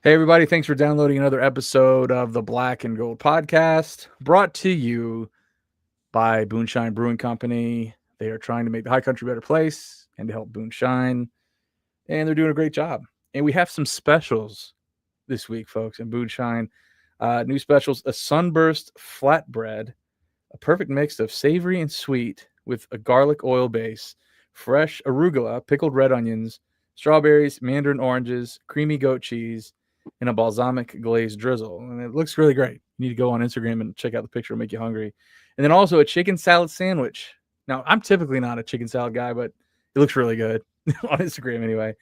Hey, everybody. Thanks for downloading another episode of the Black and Gold podcast brought to you by Boonshine Brewing Company. They are trying to make the high country a better place and to help Boonshine, and they're doing a great job. And we have some specials this week, folks, in Boonshine. New specials: a sunburst flatbread, a perfect mix of savory and sweet with a garlic oil base, fresh arugula, pickled red onions, strawberries, mandarin oranges, creamy goat cheese, and a balsamic glazed drizzle. And it looks really great. You need to go on Instagram and check out the picture. It'll make you hungry. And then also a chicken salad sandwich. Now, I'm typically not a chicken salad guy, but it looks really good on Instagram anyway.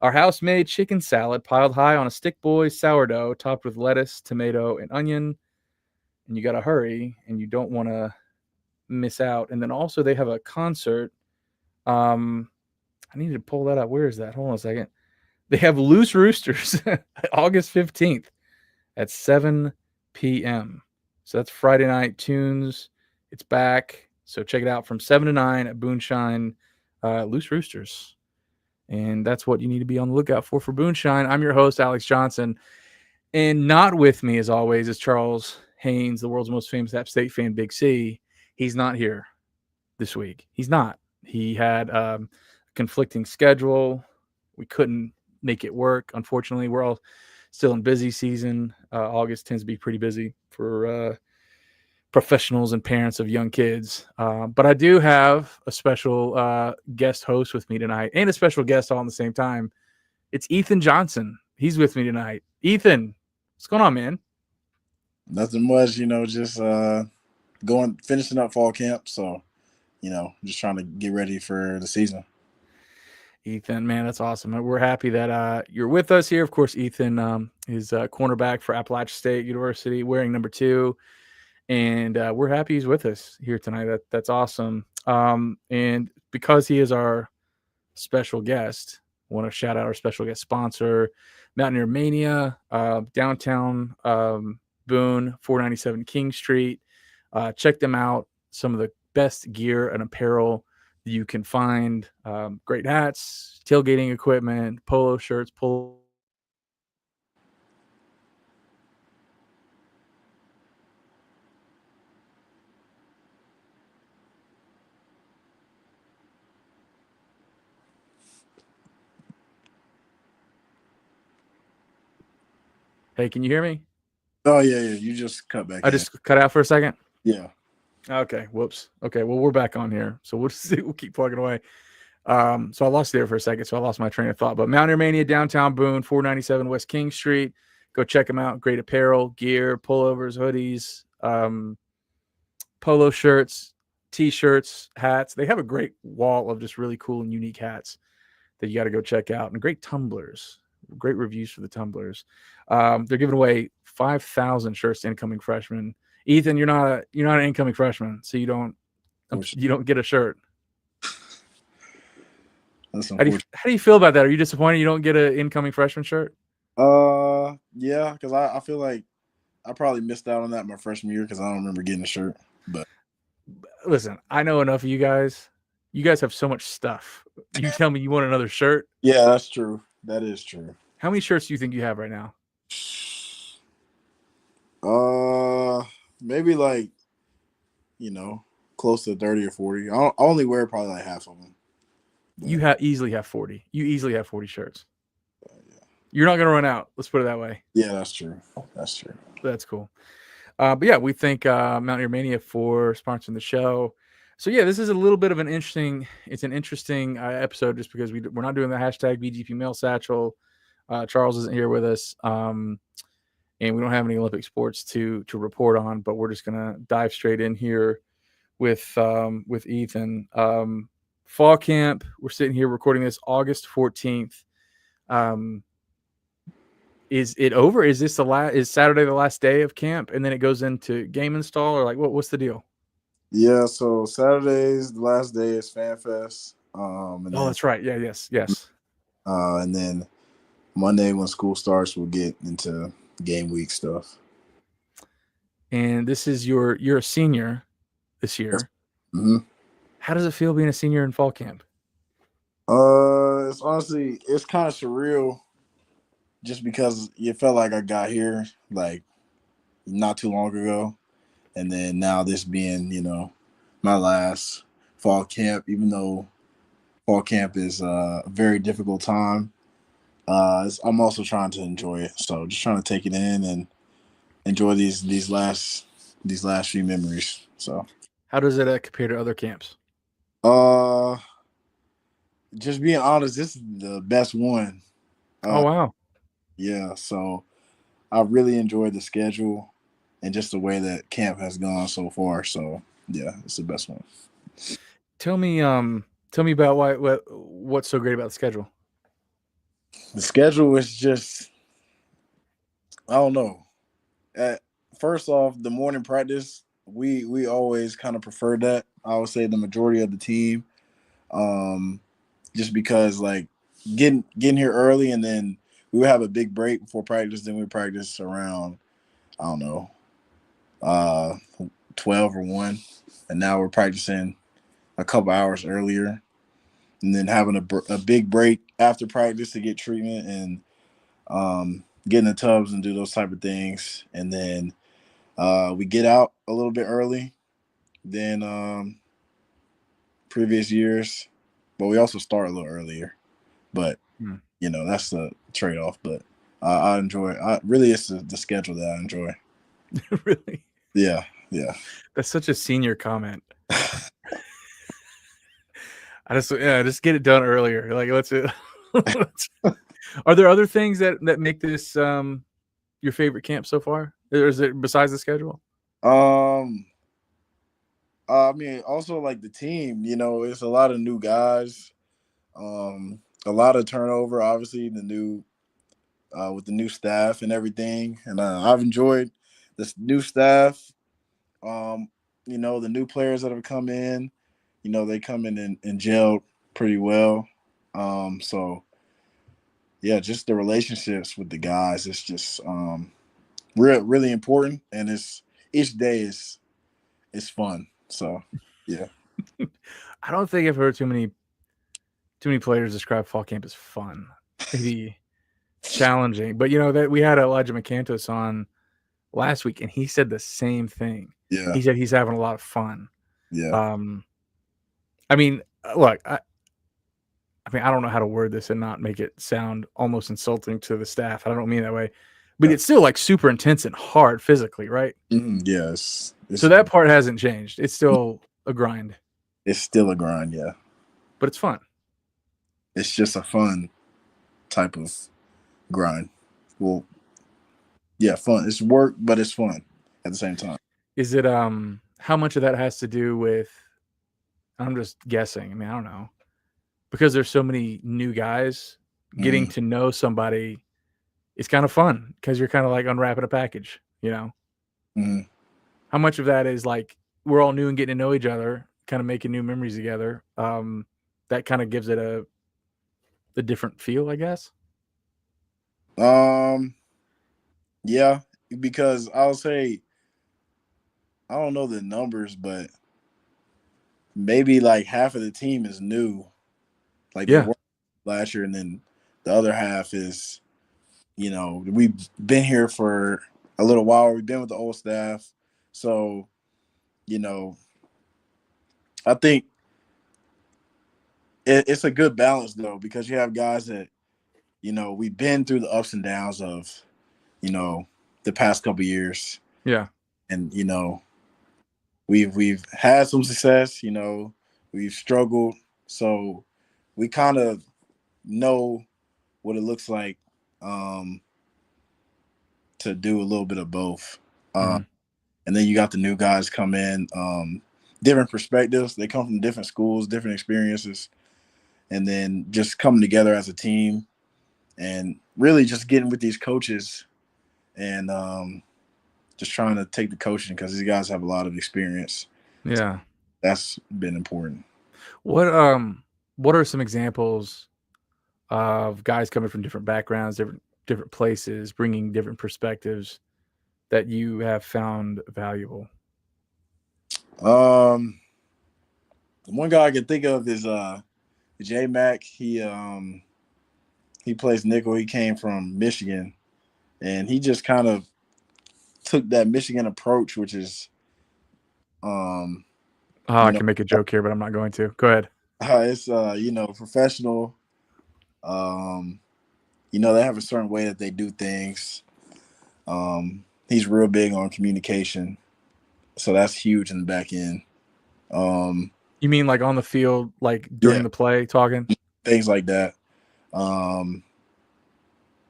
Our house made chicken salad piled high on a stick boy sourdough topped with lettuce, tomato, and onion. And you got to hurry and you don't want to miss out. And then also they have a concert. I need to pull that up. Where is that? Hold on a second. They have Loose Roosters August 15th at 7 p.m. So that's Friday Night Tunes. It's back. So check it out from 7 to 9 at Boonshine, Loose Roosters. And that's what you need to be on the lookout for Boonshine. I'm your host, Alex Johnson. And not with me, as always, is Charles Haynes, the world's most famous App State fan, Big C. He's not here this week. He's not. He had a conflicting schedule. We couldn't make it work. Unfortunately, we're all still in busy season. August tends to be pretty busy for professionals and parents of young kids. But I do have a special guest host with me tonight and a special guest all at the same time. It's Ethan Johnson. He's with me tonight. Ethan, what's going on, man? Nothing much, just finishing up fall camp. So, just trying to get ready for the season. Ethan, man, that's awesome. We're happy that you're with us here. Of course, Ethan is cornerback for Appalachian State University, wearing number 2, and we're happy he's with us here tonight. That's awesome. And because he is our special guest, I want to shout out our special guest sponsor, Mountaineer Mania, downtown Boone, 497 King Street. Check them out. Some of the best gear and apparel you can find. Great hats, tailgating equipment, polo shirts, Hey, can you hear me? Oh yeah. You just cut back I in. just cut out for a second. Yeah. Okay, whoops. Okay, well, we're back on here, so we'll see. We'll keep plugging away. So I lost you there for a second, so I lost my train of thought. But Mountaineer Mania, downtown Boone, 497 West King Street. Go check them out. Great apparel, gear, pullovers, hoodies, polo shirts, t-shirts, hats. They have a great wall of just really cool and unique hats that you got to go check out, and great tumblers. Great reviews for the tumblers. They're giving away 5,000 shirts to incoming freshmen. Ethan, you're not an incoming freshman, so you don't get a shirt. That's How do you unfortunate. how do you feel about that? Are you disappointed you don't get an incoming freshman shirt? Yeah, because I feel like I probably missed out on that my freshman year because I don't remember getting a shirt. But Listen, I know enough of you guys. You guys have so much stuff. You tell me you want another shirt. yeah, that's true. That is true. How many shirts do you think you have right now? Uh, maybe like you know close to 30 or 40. I only wear probably like half of them. You But easily have 40. You easily have 40 shirts. yeah, You're not going to run out. Let's put it that way. yeah, that's true. That's true. That's cool. But yeah, we thank Mountaineer Mania for sponsoring the show. So yeah, this is a little bit of an interesting. It's an interesting episode just because we're not doing the hashtag BGP Mail Satchel. Charles isn't here with us, and we don't have any Olympic sports to report on. But we're just gonna dive straight in here with Ethan. Fall camp. We're sitting here recording this August 14th. Is it over? Is this is Saturday the last day of camp and then it goes into game install, or like what's the deal? Yeah, so Saturday's the last day is Fan Fest. And Oh, then that's right. Yeah, yes. and then Monday when school starts, we'll get into game week stuff. And this is you're a senior this year. Mm-hmm. How does it feel being a senior in fall camp? It's honestly it's kind of surreal just because it felt like I got here like not too long ago, and then now this being my last fall camp, even though fall camp is a very difficult time. I'm also trying to enjoy it, so just trying to take it in and enjoy these last few memories. So, How does it compare to other camps? uh, just being honest, this is the best one. Oh Uh, wow. yeah, so I really enjoyed the schedule and just the way that camp has gone so far. So, yeah, it's the best one. Tell me about what's so great about the schedule. The schedule is just I don't know. At, First off, the morning practice we always kind of prefer that. I would say the majority of the team, um, just because like getting here early and then we would have a big break before practice. Then we practice around I don't know, uh, 12 or 1, and now we're practicing a couple hours earlier, and then having a big break after practice to get treatment and get in the tubs and do those type of things, and then we get out a little bit early than previous years, but we also start a little earlier. But Hmm. that's the trade off. But I enjoy. Really, it's the schedule that I enjoy. Really? Yeah, yeah. That's such a senior comment. Just get it done earlier. Like Are there other things that make this your favorite camp so far? Or is it besides the schedule? um, I mean, also like the team. It's a lot of new guys. A lot of turnover. Obviously, the new with the new staff and everything, and I've enjoyed this new staff. Um, the new players that have come in, they come in and gel pretty well. So yeah, just the relationships with the guys is just really important, and it's each day is fun. So yeah. I don't think I've heard too many players describe fall camp as fun. Maybe challenging, but that we had Elijah McCantos on last week, and he said the same thing. Yeah, He said he's having a lot of fun. yeah. Um, I mean, look, I don't know how to word this and not make it sound almost insulting to the staff. I don't mean that way, but Yeah. it's still like super intense and hard physically, right? Yes, So that part hasn't changed. It's still a grind, it's still a grind. Yeah, but it's fun. it's just a fun type of grind. Well, yeah, fun. It's work, but it's fun at the same time. Is it how much of that has to do with I'm just guessing. I mean, I don't know. Because there's so many new guys, getting Mm, to know somebody is kind of fun because you're kind of like unwrapping a package. mm. How much of that is like we're all new and getting to know each other, kind of making new memories together. That kind of gives it a different feel, I guess. Um, yeah, because I'll say I don't know the numbers, but maybe like half of the team is new. Like they Yeah. were last year, and then the other half is we've been here for a little while. We've been with the old staff, so you know I think it's a good balance though because you have guys that we've been through the ups and downs of you know the past couple years, Yeah. and we've had some success. We've struggled, so we kind of know what it looks like um, to do a little bit of both. Uh, Mhm. and then you got the new guys come in, different perspectives. They come from different schools, different experiences, and then just coming together as a team and really just getting with these coaches and just trying to take the coaching because these guys have a lot of experience. Yeah. That's been important. What are some examples of guys coming from different backgrounds, different places, bringing different perspectives that you have found valuable? Um, One guy I can think of is J Mac. He plays nickel. He came from Michigan, and he just kind of took that Michigan approach, which is, I can make a joke here, but I'm not going to. Go ahead. it's professional. They have a certain way that they do things. He's real big on communication, so that's huge in the back end. You mean like on the field, like during the play, talking? Things like that.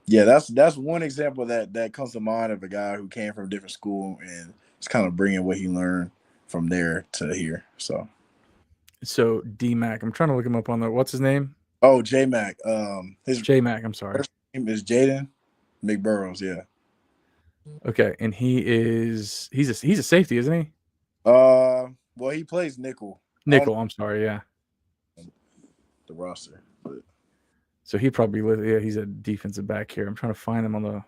That's one example that comes to mind of a guy who came from a different school and is kind of bringing what he learned from there to here. So D-Mac, I'm trying to look him up on the, what's his name? Oh, J-Mac. His J-Mac, I'm sorry. First name is Jaden McBurrows, yeah. Okay, and he's a safety, isn't he? Well, he plays nickel. Nickel, I'm sorry, yeah. The roster. But. So he probably, he's a defensive back here. I'm trying to find him on the,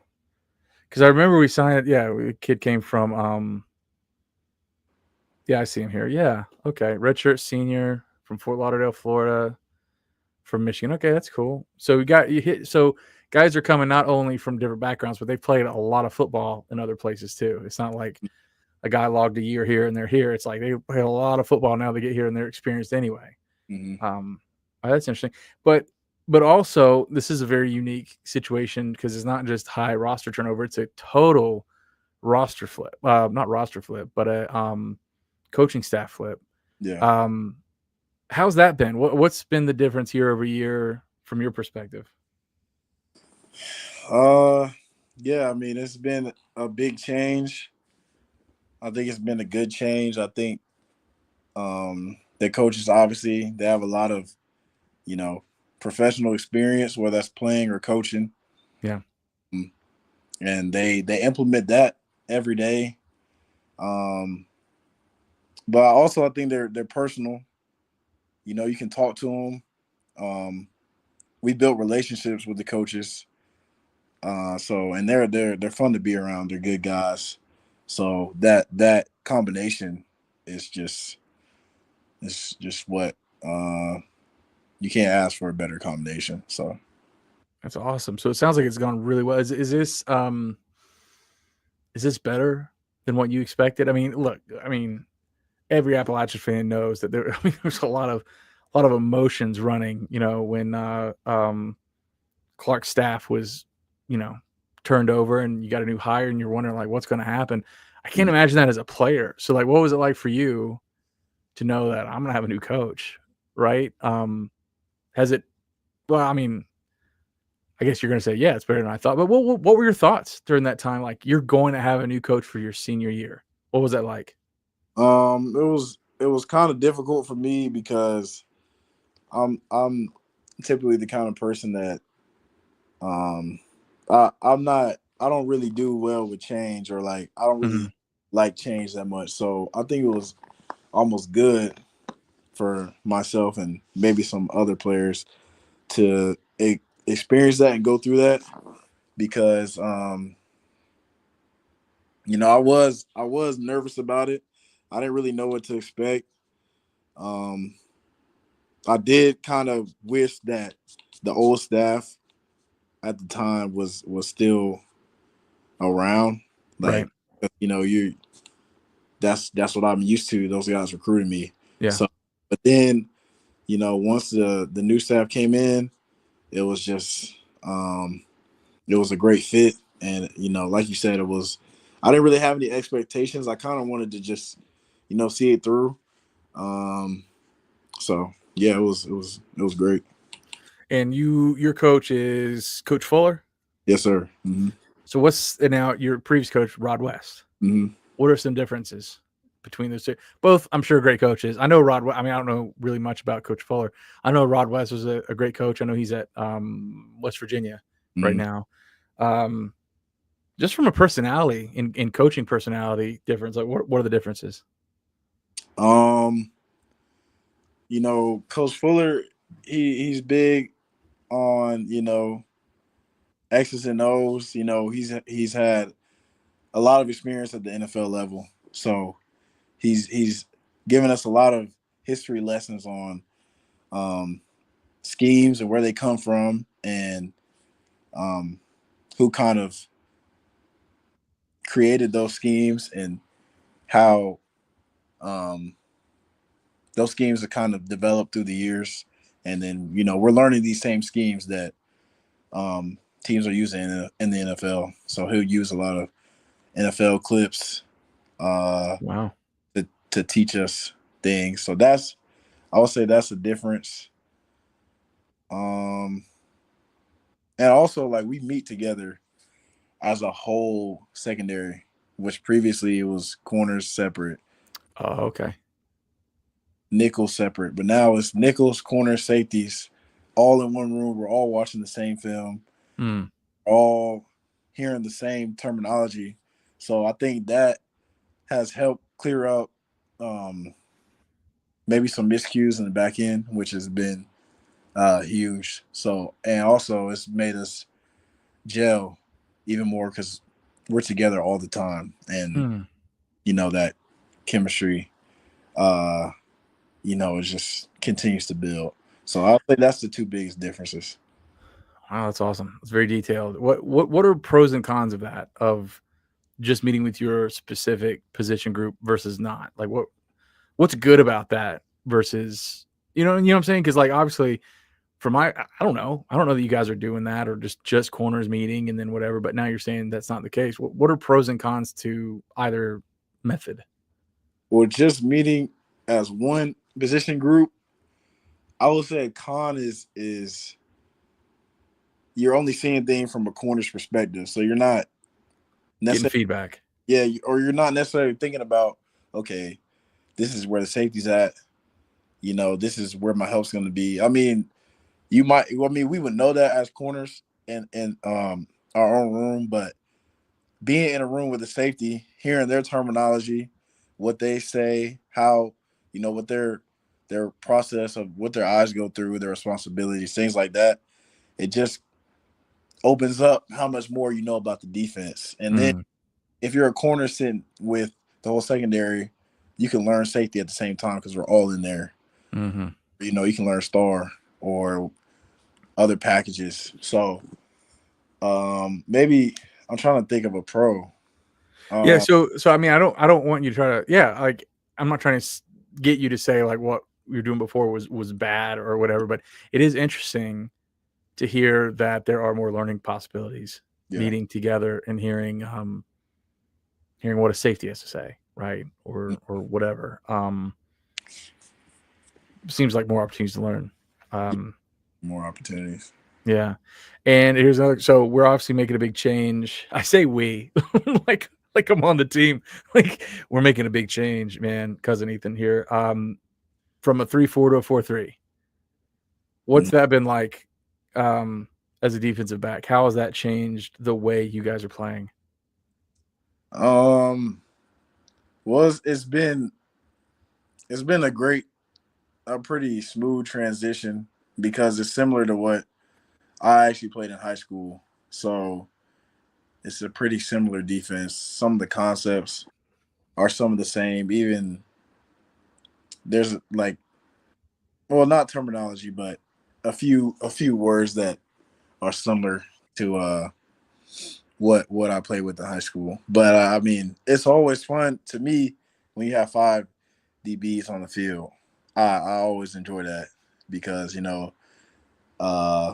because I remember we signed, the kid came from, I see him here. Yeah, okay, redshirt senior from Fort Lauderdale, Florida, from Michigan. Okay, that's cool. So so guys are coming not only from different backgrounds, but they've played a lot of football in other places too. It's not like a guy logged a year here and they're here. It's like they play a lot of football now. They get here and they're experienced anyway. Mm-hmm. That's interesting. But also this is a very unique situation because it's not just high roster turnover. It's a total roster flip. Not roster flip, but a coaching staff flip. Yeah. How's that been? What's been the difference year over year from your perspective? Yeah, I mean, it's been a big change. I think it's been a good change. I think the coaches, obviously, they have a lot of, professional experience, whether that's playing or coaching. Yeah. And they implement that every day. But also I think they're personal. You can talk to them. We built relationships with the coaches. And they're fun to be around. They're good guys. So that combination is just what you can't ask for a better combination. So that's awesome. So it sounds like it's gone really well. Is this better than what you expected? I mean, look, every Appalachian fan knows that there's a lot of emotions running, when Clark's staff was, turned over and you got a new hire and you're wondering like what's going to happen. I can't imagine that as a player. So like, what was it like for you to know that I'm going to have a new coach, right? Has it, well, I guess you're going to say, yeah, it's better than I thought, but what were your thoughts during that time? Like you're going to have a new coach for your senior year. What was that like? It was kind of difficult for me because I'm typically the kind of person that I don't really do well with change, or like I don't really like change that much. So I think it was almost good for myself and maybe some other players to experience that and go through that, because I was nervous about it. I didn't really know what to expect. I did kind of wish that the old staff at the time was still around. Like, right. That's what I'm used to. Those guys recruiting me. Yeah. So, but then, once the new staff came in, it was just it was a great fit. And, like you said, I didn't really have any expectations. I kind of wanted to just, see it through. So yeah, it was great. And your coach is Coach Fuller? Yes, sir. Mm-hmm. So now your previous coach, Rod West? Mm-hmm. What are some differences between those two? Both, I'm sure, great coaches. I know Rod. I don't know really much about Coach Fuller. I know Rod West was a great coach. I know he's at West Virginia right now. Just from a personality in coaching personality difference, like what are the differences? Coach Fuller, he's big on X's and O's. He's had a lot of experience at the NFL level, so he's given us a lot of history lessons on schemes and where they come from, and who kind of created those schemes and how um, those schemes are kind of developed through the years. And then, we're learning these same schemes that teams are using in the NFL. So he'll use a lot of NFL clips Wow. to teach us things. So I would say that's the difference. And also, like, we meet together as a whole secondary, which previously it was corners separate, Oh, okay. nickels separate, but now it's nickels, corners, safeties, all in one room. We're all watching the same film, Hmm. all hearing the same terminology. So I think that has helped clear up maybe some miscues in the back end, which has been huge. So, and also it's made us gel even more because we're together all the time, and Hmm. that chemistry, uh, it just continues to build. So I'll say that's the two biggest differences. Wow, that's awesome. It's very detailed. What are pros and cons of that? Of just meeting with your specific position group versus not? Like what's good about that versus you know what I'm saying? Because like obviously for I don't know. I don't know that you guys are doing that or just corners meeting and then whatever, but now you're saying that's not the case. What are pros and cons to either method? Or just meeting as one position group, I would say a con is you're only seeing things from a corner's perspective, so you're not Getting necessarily feedback. yeah, or you're not necessarily thinking about okay, this is where the safety's at. This is where my help's going to be. I mean, we would know that as corners in our own room, but being in a room with the safety, hearing their terminology, what they say, how what their process of what their eyes go through, their responsibilities, things like that, it just opens up how much more you know about the defense. And then Mm, if you're a corner sitting with the whole secondary, you can learn safety at the same time because we're all in there. mm-hmm. You can learn star or other packages. So maybe I'm trying to think of a pro. Yeah, Uh, so I mean, I don't want you to try to like I'm not trying to get you to say like what you were doing before was bad or whatever, but it is interesting to hear that there are more learning possibilities yeah, meeting together and hearing what a safety has to say, right? Or whatever. Seems like more opportunities to learn. Um, more opportunities. yeah. And here's another. So we're obviously making a big change. I say we, like I'm on the team. Like we're making a big change, man. Cousin Ethan here. From a 3-4 to a 4-3. What's that been like? As a defensive back, how has that changed the way you guys are playing? Um, was it's been a pretty smooth transition because it's similar to what I actually played in high school. So it's a pretty similar defense. Some of the concepts are some of the same. Even there's like, well, not terminology, but a few words that are similar to what I played with in high school. But I mean, it's always fun to me when you have five DBs on the field. I always enjoy that because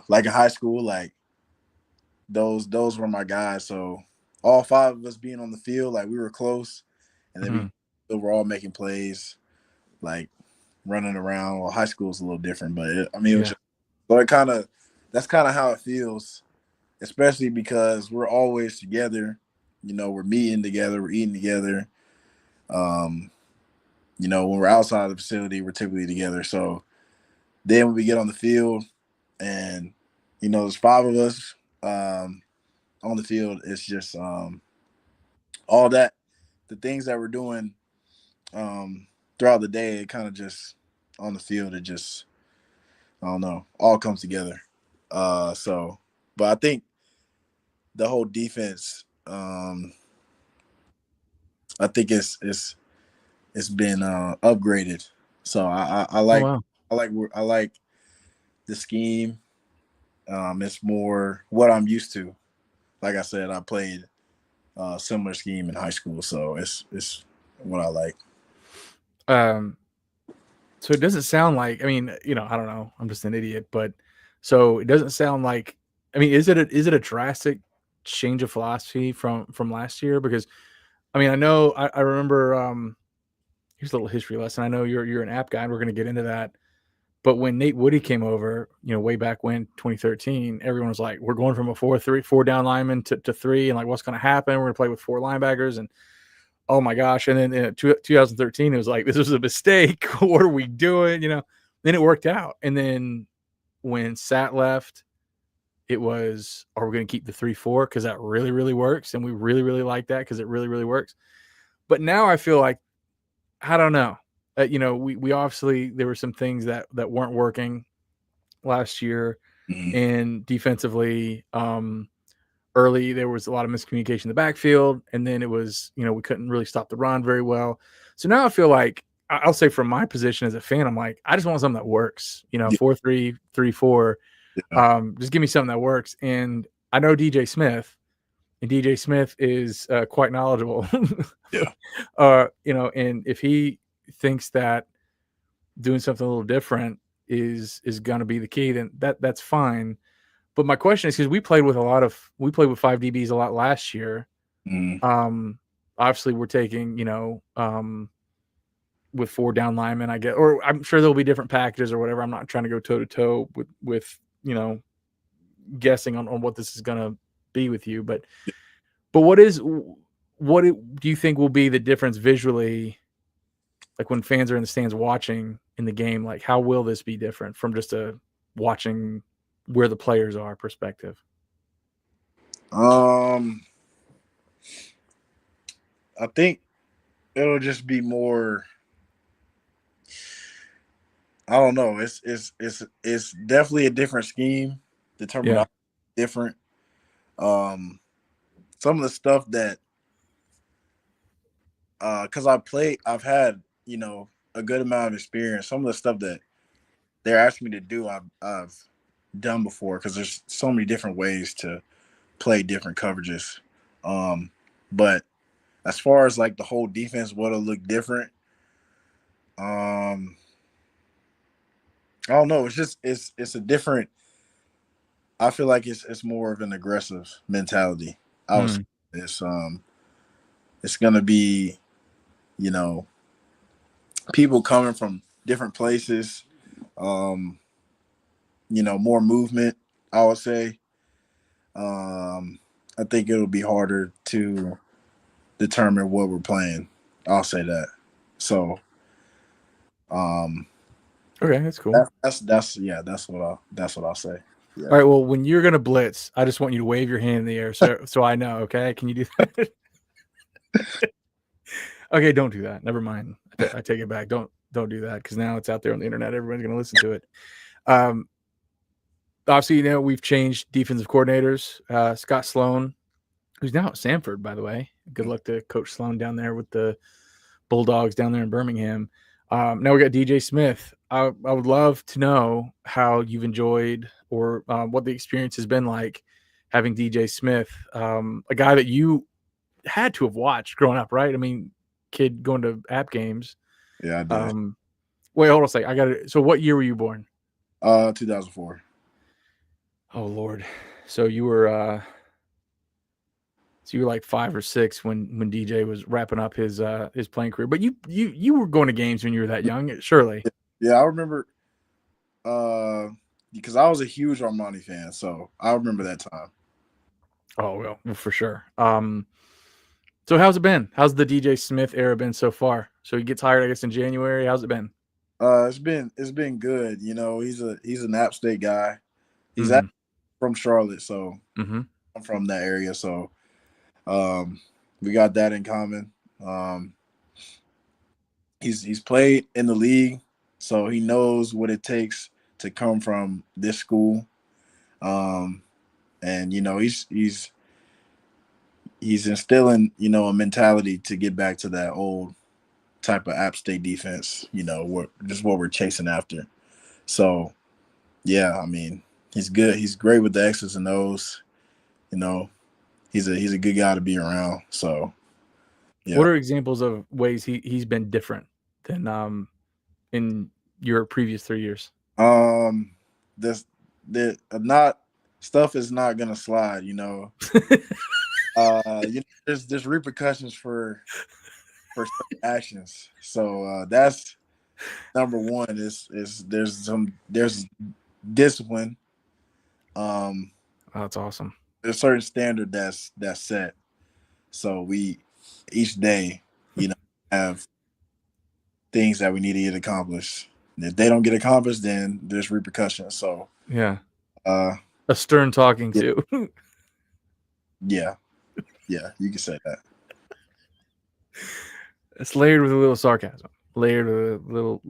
like in high school, like those were my guys. So all five of us being on the field, like we were close, and then Mhm. we were all making plays, like running around. Well, high school is a little different, but I mean, it was Yeah. just so it kind of that's kind of how it feels, especially because we're always together. We're meeting together, we're eating together. Um, when we're outside of the facility, we're typically together. So then when we get on the field, and there's five of us on the field, it's just all that the things that we're doing throughout the day. It kind of just on the field, it just I don't know, all comes together. So, but I think the whole defense, I think it's been upgraded. So I Oh like wow. I like the scheme. It's more what I'm used to. Like I said, I played similar scheme in high school, so it's what I like. Um, so it doesn't sound like. I mean, I don't know. I'm just an idiot, but so it doesn't sound like. I mean, is it a drastic change of philosophy from last year? Because I mean, I know I remember. Here's a little history lesson. I know you're an app guy, and we're going to get into that. But when Nate Woody came over, way back when 2013, everyone was like, "We're going from a 4 down lineman to three, and like, what's going to happen? We're going to play with 4 linebackers." And oh my gosh! And then in 2013, it was like, "This was a mistake. What are we doing?" Then it worked out. And then when Sat left, it was, "Are we going to keep the 3-4 because that really really works, and we really really like that because it really really works." But now I feel like I don't know. We obviously there were some things that weren't working last year, Mhm. and defensively, early there was a lot of miscommunication in the backfield, and then it was we couldn't really stop the run very well. So now I feel like I'll say from my position as a fan, I'm like I just want something that works. Yeah, 4-3-3-4. yeah, Just give me something that works. And I know DJ Smith, and DJ Smith is quite knowledgeable. yeah. And if he thinks that doing something a little different is going to be the key, then that's fine. But my question is because we played with 5 DBs a lot last year. Mhm. Obviously we're taking with 4 down linemen, I guess, or I'm sure there'll be different packages or whatever. I'm not trying to go toe to toe with guessing on what this is going to be with you, but what do you think will be the difference visually, like when fans are in the stands watching in the game? Like, how will this be different from just a watching where the players are perspective? Um, I think it'll just be more. I don't know. It's definitely a different scheme. The Yeah. terminology is different. Um, some of the stuff that because I've had a good amount of experience. Some of the stuff that they're asking me to do, I've done before because there's so many different ways to play different coverages. Um, but as far as like the whole defense, what'll look different, I don't know. It's just it's a different. I feel like it's more of an aggressive mentality. I was Hmm. it's gonna be you know people coming from different places. Um, more movement. I would say. Um, I think it'll be harder to determine what we're playing. I'll say that. So um, Okay, that's cool. that's what I'll say. Yeah. All right. Well, when you're gonna blitz, I just want you to wave your hand in the air so I know. Okay, can you do that? Okay, don't do that. Never mind. I take it back. Don't do that because now it's out there on the internet. Everyone's gonna listen to it. Um, Obviously, we've changed defensive coordinators. Scott Sloan, who's now at Samford, by the way. Good luck to Coach Sloan down there with the Bulldogs down there in Birmingham. Now we got DJ Smith. I would love to know how you've enjoyed or what the experience has been like having DJ Smith, a guy that you had to have watched growing up, right? I mean, kid going to app games. Yeah, I did. Um, Wait, hold on a second. I got it. So, what year were you born? 2004. Oh Lord. So you were like 5 or 6 when DJ was wrapping up his playing career. But you were going to games when you were that young, surely. Yeah, I remember because I was a huge Armani fan, so I remember that time. Oh well, for sure. So how's it been? How's the DJ Smith era been so far? So he gets hired, I guess, in January. How's it been? It's been good. He's an App State guy. He's Mm-hmm. actually from Charlotte, so Mm-hmm. I'm from that area. So um, we got that in common. Um, he's played in the league, so he knows what it takes to come from this school. Um, and he's instilling a mentality to get back to that old type of App State defense. Just what we're chasing after. So yeah, I mean, He's good. He's great with the X's and O's. You know, he's a good guy to be around. So yeah. What are examples of ways he's been different than in your previous 3 years? This the not stuff is not gonna slide. You know, there's repercussions for certain actions. So that's number one. Is there's discipline. That's awesome. There's a certain standard that's set. So we each day, have things that we need to get accomplished. And if they don't get accomplished, then there's repercussions. So yeah, a stern talking too. yeah, you can say that. It's layered with a little sarcasm, layered with a little.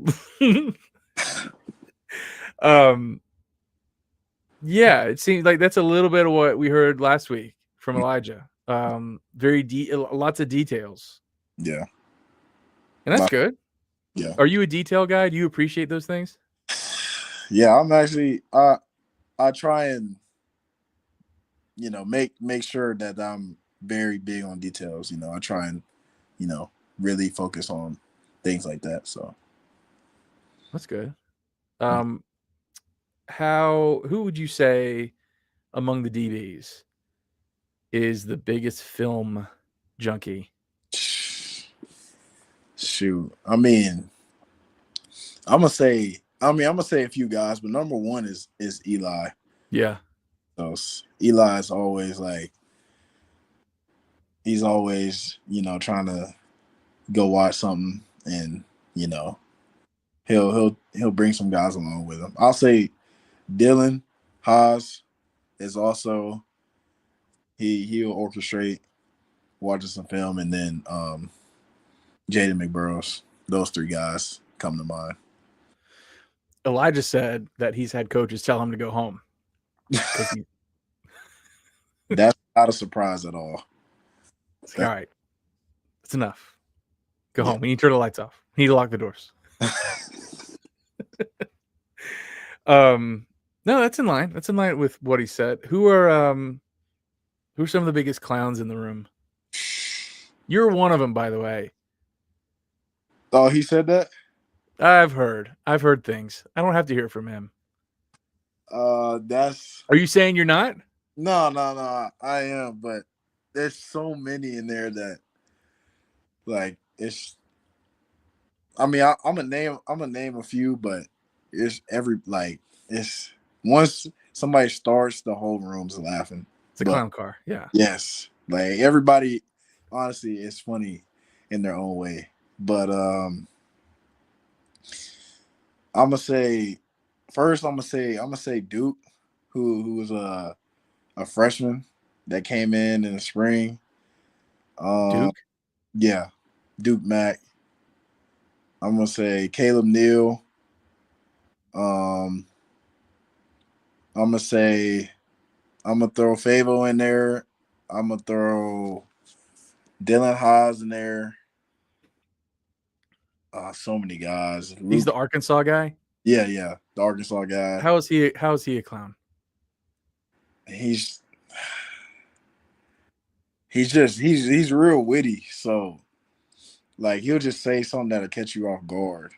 Yeah, it seems like that's a little bit of what we heard last week from Elijah. Lots of details. Yeah, and that's good. Yeah. Are you a detail guy? Do you appreciate those things? Yeah, I'm actually. I try and make sure that I'm very big on details. I try and really focus on things like that. So that's good. Who would you say among the DBs is the biggest film junkie? Shoot, I'm gonna say a few guys, but number one is Eli. Yeah. So Eli's always he's always trying to go watch something, and he'll bring some guys along with him. I'll say Dylan Haas is also he'll orchestrate watching some film, and then Jaden McBurrows. Those three guys come to mind. Elijah said that he's had coaches tell him to go home. That's not a surprise at all. All right. That's enough. Go home. We need to turn the lights off. We need to lock the doors. No, that's in line. That's in line with what he said. Who are some of the biggest clowns in the room? You're one of them, by the way. Oh, he said that? I've heard things. I don't have to hear from him. Are you saying you're not? No, I am, but there's so many in there that it's. I'm gonna name a few, but it's it's once somebody starts, the whole room's laughing. It's a clown car, yeah. Yes, everybody, honestly, it's funny in their own way. But I'm gonna say Duke, who was a freshman that came in the spring. Duke? Yeah, Duke Mack. I'm gonna say Caleb Neal. I'm gonna throw Favo in there. I'm gonna throw Dylan Haas in there. So many guys. He's the Arkansas guy? Yeah, the Arkansas guy. How is he a clown? He's real witty. So he'll just say something that'll catch you off guard.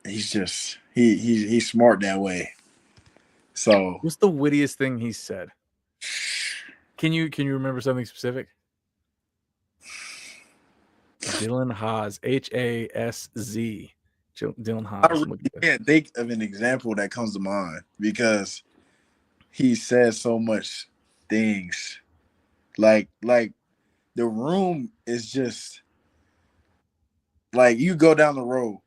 He's smart that way. So what's the wittiest thing he said? Can you remember something specific? Dylan Haas, H-A-S-Z. Dylan Haas. I really can't think of an example that comes to mind because he says so much things. The room is just you go down the road,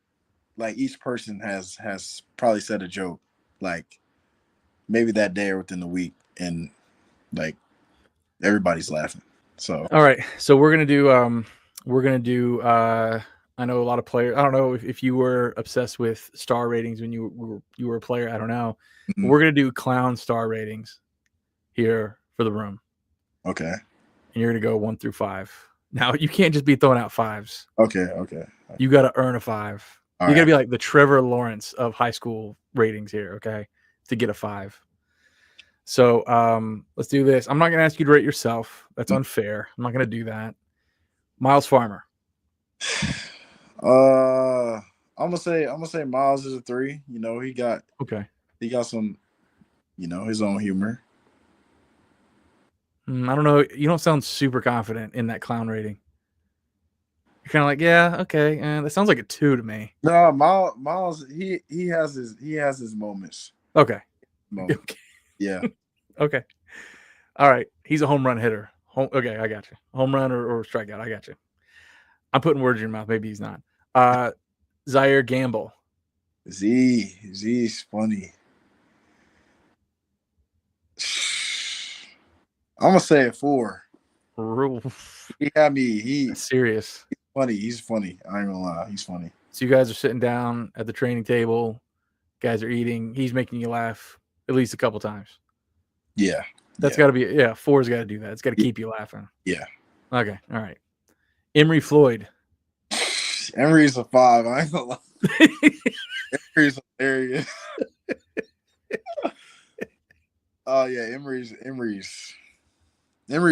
each person has probably said a joke, maybe that day or within the week, and everybody's laughing. So all right, so we're gonna do I know a lot of players. I don't know if you were obsessed with star ratings when you were a player. I don't know. Mm-hmm. We're gonna do clown star ratings here for the room. Okay. And you're gonna go 1 through 5. Now you can't just be throwing out 5s. Okay. You got to earn a 5. All You got to right. be like the Trevor Lawrence of high school ratings here, okay, to get a 5. So let's do this. I'm not going to ask you to rate yourself. That's unfair. I'm not going to do that. Miles Farmer. I'm gonna say Miles is a 3. You know, he got Okay. some, his own humor. I don't know. You don't sound super confident in that clown rating. You're kind of like, yeah, okay. That sounds like a 2 to me. No, Miles, he has his moments. Okay. Moments. Yeah. Okay. All right. He's a home run hitter. Okay, I got you. Home run or strikeout. I got you. I'm putting words in your mouth. Maybe he's not. Zaire Gamble. Z's funny. I'm gonna say a 4. He had me. He's serious. Funny. He's funny. I ain't gonna lie. He's funny. So you guys are sitting down at the training table. Guys are eating. He's making you laugh at least a couple times. Yeah. That's got to be, 4's got to do that. It's got to keep you laughing. Yeah. Okay. All right. Emery Floyd. Emery's a 5. I ain't gonna lie. Emery's hilarious. Oh yeah, Emery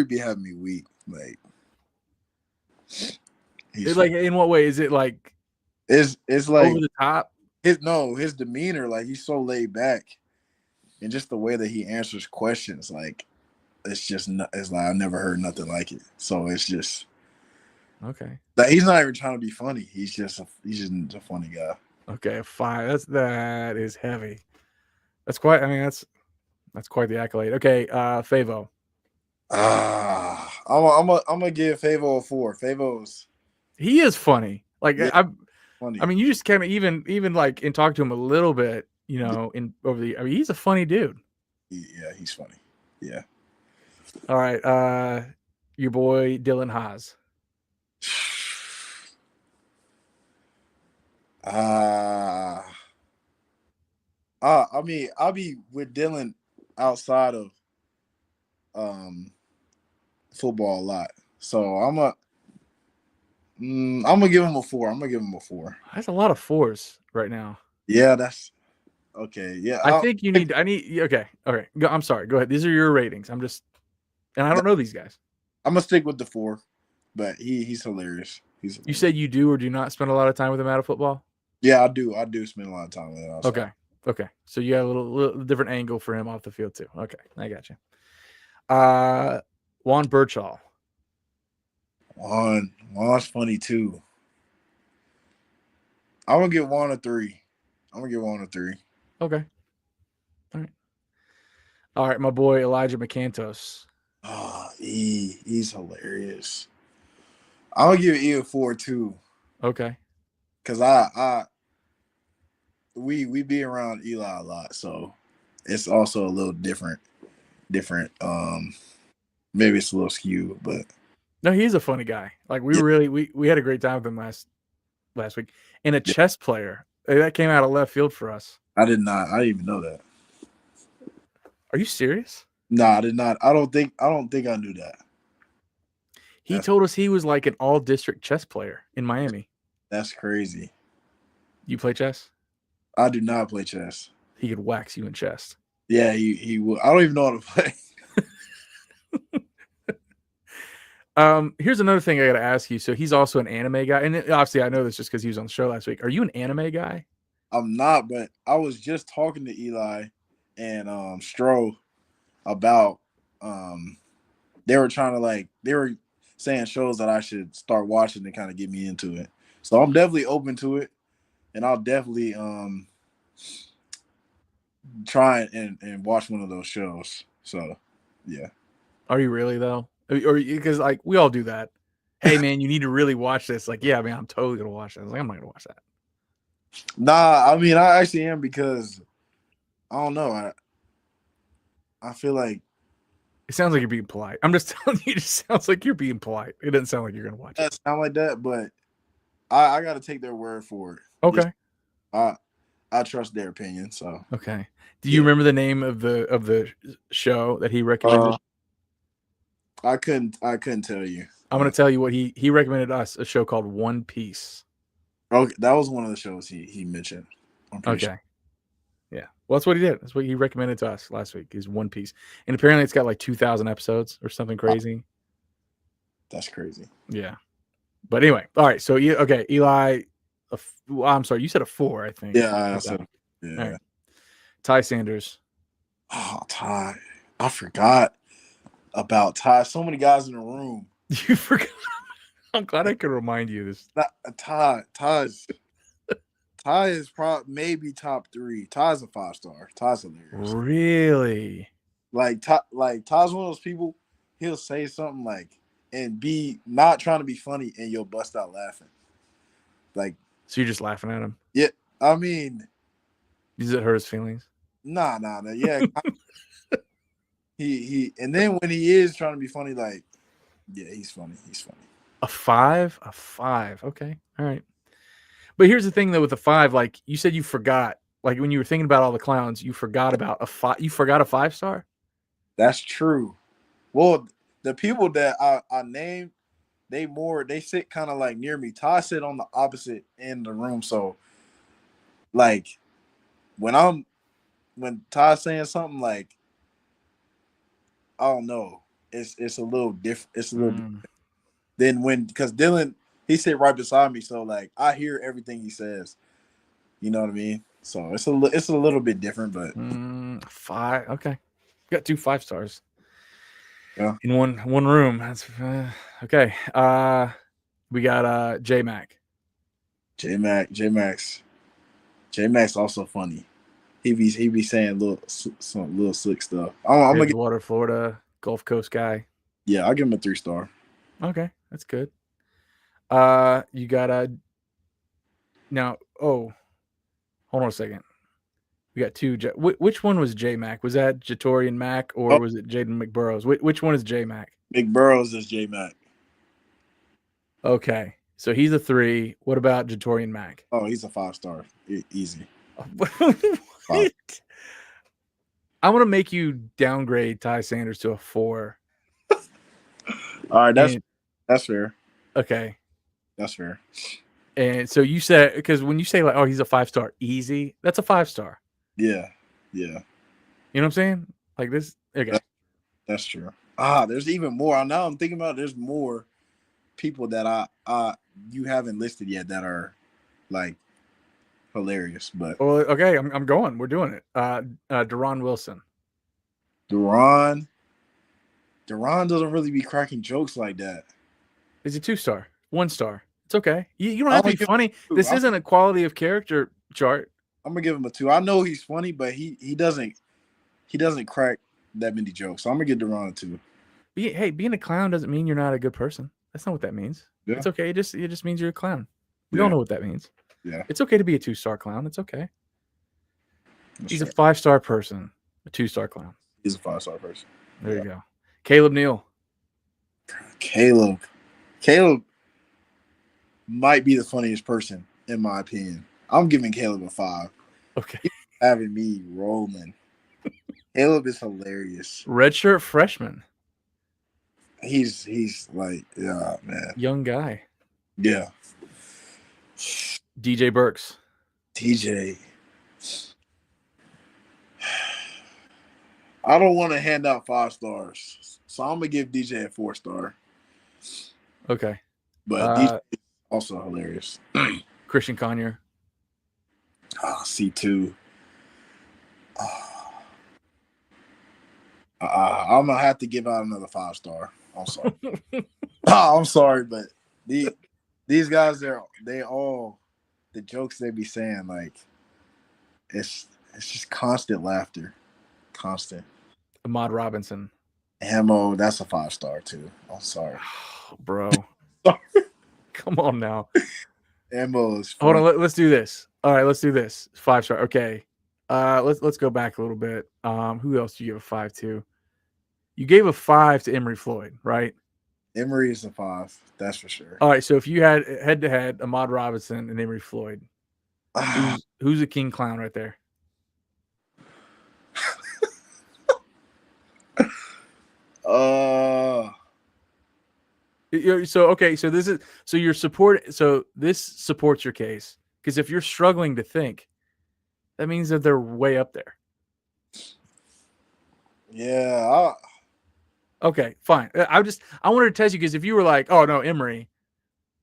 be having me weak. Like, like in what way? Is it like it's like over the top? His demeanor, like he's so laid back, and just the way that he answers questions, like it's like I've never heard nothing like it. So it's just okay. Like he's not even trying to be funny. He's just a funny guy. Okay, 5. That is heavy. That's quite. I mean, that's quite the accolade. Okay, Favo. I'm gonna give Favo a 4. Favo's he is funny. Like funny. I mean, you just kind of even like in talk to him a little bit, in over the. I mean, he's a funny dude. Yeah, he's funny. Yeah. All right, your boy Dylan Haas. I mean, I'll be with Dylan outside of football a lot. So I'm gonna give him a 4. That's a lot of 4s right now. Yeah, that's okay. Yeah, I think you need. Okay. I'm sorry. Go ahead. These are your ratings. And I don't know these guys. I'm gonna stick with the 4, but he's hilarious. You said you do or do not spend a lot of time with him out of football? Yeah, I do. I do spend a lot of time with him outside. Okay. So you got a little different angle for him off the field too. Okay, I got you. Juan Birchall. Juan's funny too. I'm gonna give Juan a 3. Okay. All right, my boy Elijah McCantos. Oh, he's hilarious. I'm gonna give E a 4 too. Okay. Cause we be around Eli a lot, so it's also a little different. Maybe it's a little skewed, but no, he's a funny guy. Like we had a great time with him last week. And a chess player that came out of left field for us. I didn't even know that. Are you serious? No, I did not. I don't think I knew that. He told us he was like an all-district chess player in Miami. That's crazy. You play chess? I do not play chess. He could wax you in chess. Yeah, he will. I don't even know how to play. Here's another thing I got to ask you. So he's also an anime guy, and obviously I know this just because he was on the show last week. Are you an anime guy? I'm not, but I was just talking to Eli and Stro about they were saying shows that I should start watching to kind of get me into it. So I'm definitely open to it, and I'll definitely try and watch one of those shows. So yeah. Are you really though? Or because like we all do that. Hey man, you need to really watch this. Like, yeah, man, I'm totally gonna watch that. I was like, I'm not gonna watch that. Nah, I mean I actually am because I don't know. I feel like it sounds like you're being polite. I'm just telling you, it just sounds like you're being polite. It doesn't sound like you're gonna watch it. Sound like that, but I gotta take their word for it. Okay. I trust their opinion. So okay. Do you remember the name of the show that he recommended? I couldn't tell you. I'm gonna tell you what he recommended us, a show called One Piece. Okay, that was one of the shows he mentioned. I'm pretty sure. Okay. Yeah. Well, that's what he did. That's what he recommended to us last week is One Piece. And apparently it's got like 2,000 episodes or something crazy. That's crazy. Yeah. But anyway, all right. So, okay, Eli, I'm sorry. You said a 4, I think. Yeah, I said, yeah. All right. Ty Sanders. Oh, Ty. I forgot about Ty. So many guys in the room. You forgot. I'm glad I could remind you this. Ty is probably maybe top 3. Ty's a 5-star. Ty's hilarious. Really? Ty's one of those people. He'll say something and be not trying to be funny, and you'll bust out laughing. So you're just laughing at him? Yeah. I mean, does it hurt his feelings? Nah. Yeah. he and then when he is trying to be funny, yeah, he's funny. A 5? A 5. Okay. All right. But here's the thing though with the 5, like you said you forgot. Like when you were thinking about all the clowns, you forgot about a 5. You forgot a 5-star? That's true. Well, the people that I named, they sit kind of like near me. Ty sit on the opposite end of the room. So when Ty's saying something I don't know, it's a little different. It's a little different than because Dylan, he sit right beside me, so I hear everything he says. You know what I mean? So it's a little bit different, but 5. Okay, you got 2 5-stars. Yeah, in one room. That's okay. We got J Mac. J Max also funny. He be saying some little slick stuff. I'm gonna Water, Florida, Gulf Coast guy. Yeah, I'll give him a 3-star. Okay, that's good. You got now. Oh, hold on a second. We got 2. Which one was J Mac? Was that Jatorian Mac or was it Jaden McBurrows? Which one is J Mac? McBurrows is J Mac. Okay, so he's a 3. What about Jatorian Mac? Oh, he's a 5-star. Easy. What? I'm gonna make you downgrade Ty Sanders to a 4. All right, that's fair. Okay, that's fair. And so you said, because when you say oh, he's a 5-star, easy, that's a 5-star. Yeah. You know what I'm saying? Like this. Okay, that's true. There's even more. Now I'm thinking about there's more people that you haven't listed yet that are hilarious. But okay, I'm going. We're doing it. Deron Wilson. Deron doesn't really be cracking jokes like that. Is he 2-star? 1-star. It's okay. You don't have to be funny. This isn't a quality of character chart. I'm gonna give him a 2. I know he's funny, but he doesn't crack that many jokes. So I'm gonna give Deron a 2. Hey, being a clown doesn't mean you're not a good person. That's not what that means. Yeah. It's okay. It just means you're a clown. We all know what that means. Yeah. It's okay to be a 2-star clown. It's okay. He's a 5-star person, a 2-star clown. He's a 5-star person. There you go. Caleb Neal. Caleb might be the funniest person in my opinion. I'm giving Caleb a 5. Okay. He's having me rolling. Caleb is hilarious. Redshirt freshman. He's yeah, man. Young guy. Yeah. DJ Burks. DJ. I don't want to hand out 5 stars, so I'm gonna give DJ a 4-star. Okay. But DJ is also hilarious. Christian Conyer. C2. I'm gonna have to give out another 5-star. I'm sorry. I'm sorry, but these guys, they all the jokes they be saying, it's just constant laughter, constant. Ahmad Robinson. Hamo, that's a 5-star too. I'm sorry, bro. Come on now. Hamo is funny. Hold on, let's do this. All right, let's do this. 5-star. Okay. Let's go back a little bit. Who else do you give a 5 to? You gave a 5 to Emory Floyd, right? Emory is a 5, that's for sure. All right, so if you had head-to-head Ahmad Robinson and Emory Floyd, who's a king clown right there? So okay, so you're support. So this supports your case because if you're struggling to think, that means that they're way up there. Yeah, Okay, fine. I wanted to test you because if you were like, oh no, Emory,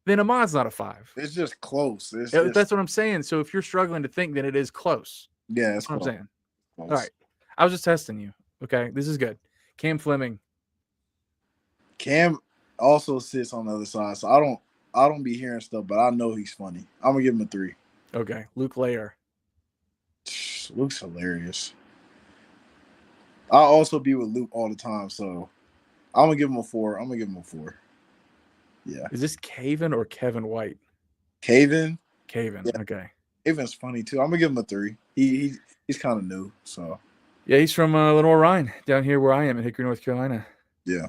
then Ahmad's not a 5. it's just close. That's what I'm saying. So if you're struggling to think, then it is close. Yeah, That's what I'm saying. Close. All right, I was just testing you. Okay, this is good. Cam Fleming. Cam also sits on the other side, so I don't be hearing stuff, but I know he's funny. I'm gonna give him a 3. Okay, Luke Layer. Luke's hilarious. I also be with Luke all the time, so I'm gonna give him a 4. Yeah. Is this Caven or Kevin White? Caven. Caven. Yeah. Okay. Caven's funny too. I'm gonna give him a 3. He's kind of new, so. Yeah, he's from Lenore Ryan, down here where I am in Hickory, North Carolina. Yeah.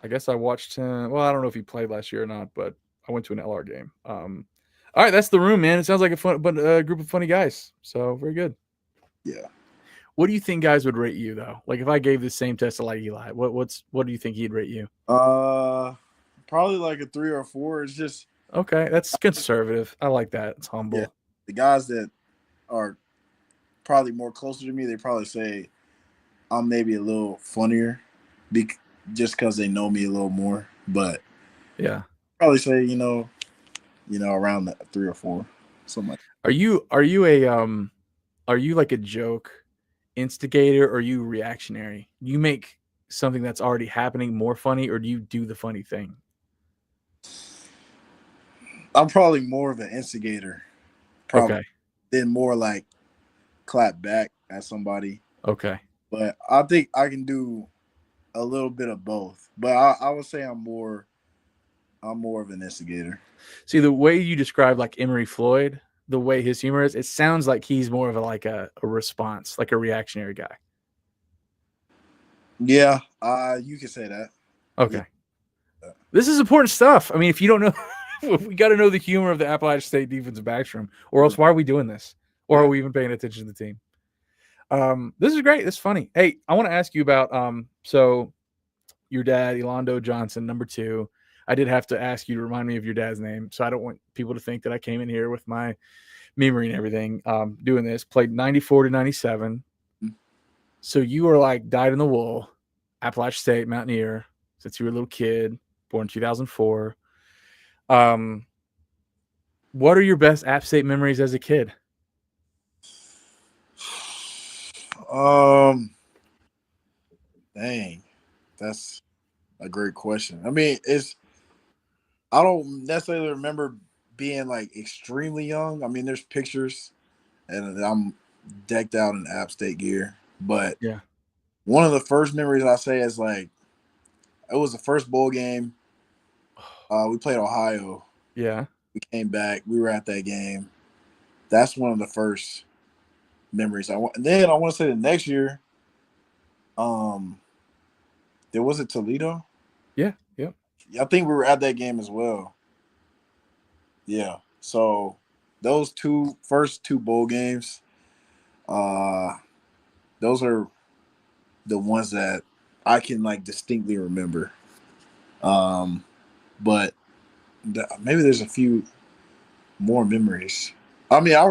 I guess I watched him. Well, I don't know if he played last year or not, but I went to an LR game. All right, that's the room, man. It sounds like a group of funny guys. So very good. Yeah. What do you think guys would rate you though? Like if I gave the same test to like Eli, what do you think he'd rate you? Probably like a 3 or 4. It's just okay. That's conservative. I like that. It's humble. Yeah. The guys that are probably more closer to me, they probably say I'm maybe a little funnier, just because they know me a little more. But yeah, probably say around that 3 or 4, something like that. Are you like a joke instigator or are you reactionary? Do you make something that's already happening more funny, or do you do the funny thing? I'm probably more of an instigator. Probably. Okay. Then more like clap back at somebody. Okay. But I think I can do a little bit of both. But I would say I'm more of an instigator. See, the way you describe like Emory Floyd, the way his humor is, it sounds like he's more of a response, like a reactionary guy. Yeah, you can say that. Okay. Yeah. This is important stuff. I mean, if you don't know, we got to know the humor of the Appalachian State defensive backs room, or else why are we doing this? Or are we even paying attention to the team? This is great. This is funny. Hey, I want to ask you about so your dad, Elondo Johnson, number 2. I did have to ask you to remind me of your dad's name, so I don't want people to think that I came in here with my memory and everything. Doing this, played 94 to 97. Mm-hmm. So you were like dyed in the wool, Appalachian State Mountaineer since you were a little kid, born 2004. What are your best App State memories as a kid? Dang, that's a great question. I mean, I don't necessarily remember being like extremely young. I mean, there's pictures, and I'm decked out in App State gear. But yeah, one of the first memories I say is like, it was the first bowl game. We played Ohio. Yeah, we came back. We were at that game. That's one of the first memories. Then I want to say the next year. There was it Toledo. Yeah. I think we were at that game as well. Yeah. So those first two bowl games, those are the ones that I can like distinctly remember. But maybe there's a few more memories. I mean, I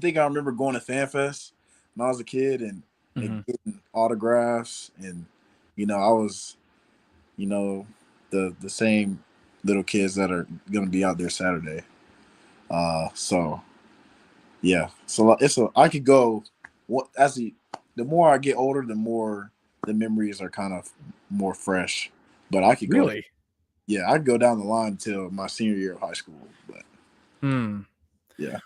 think I remember going to FanFest when I was a kid and getting autographs, and I was, the same little kids that are gonna be out there Saturday. So yeah, so I could go. The more I get older, the more the memories are kind of more fresh. But I could go. Really? Yeah, I'd go down the line until my senior year of high school. But yeah.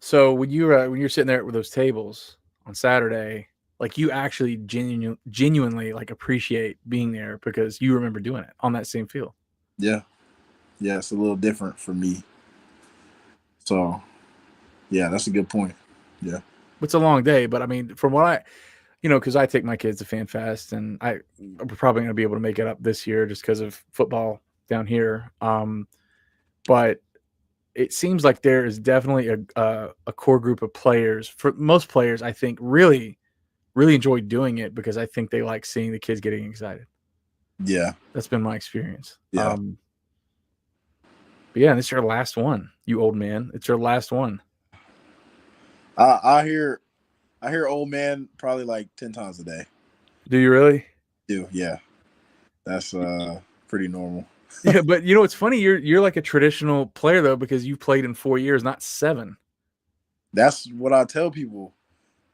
So when you're sitting there with those tables on Saturday, like you actually genuinely like appreciate being there because you remember doing it on that same field. Yeah, it's a little different for me. So, yeah, that's a good point. Yeah, it's a long day, but I mean, from what because I take my kids to FanFest, and I'm probably going to be able to make it up this year just because of football down here. But it seems like there is definitely a core group of players. For most players, I think really, really enjoy doing it because I think they like seeing the kids getting excited. Yeah. That's been my experience. Yeah. But yeah, this is your last one, you old man. It's your last one. I hear old man probably like 10 times a day. Do you really? Yeah. That's pretty normal. Yeah, but you know what's funny? You're like a traditional player though, because you played in 4 years, not 7. That's what I tell people.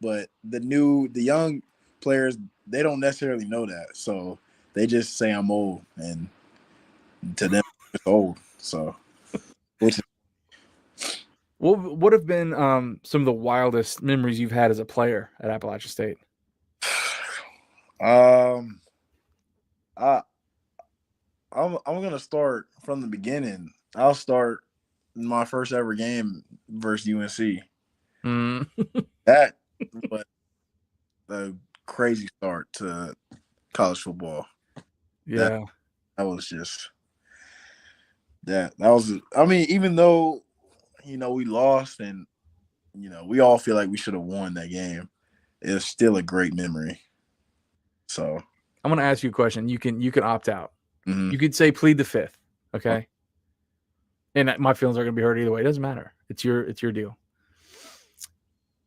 But the young players, they don't necessarily know that. So they just say I'm old, and to them it's old. So which What would have been some of the wildest memories you've had as a player at Appalachian State? I I'm gonna start from the beginning. I'll start my first ever game versus UNC. Mm. That was a crazy start to college football. Yeah. That was just that was. I mean, even though we lost and we all feel like we should have won that game, it's still a great memory. So I'm gonna ask you a question. You can opt out. mm-hmm. You could say plead the fifth, okay? And my feelings are gonna be hurt either way. It doesn't matter. It's your deal.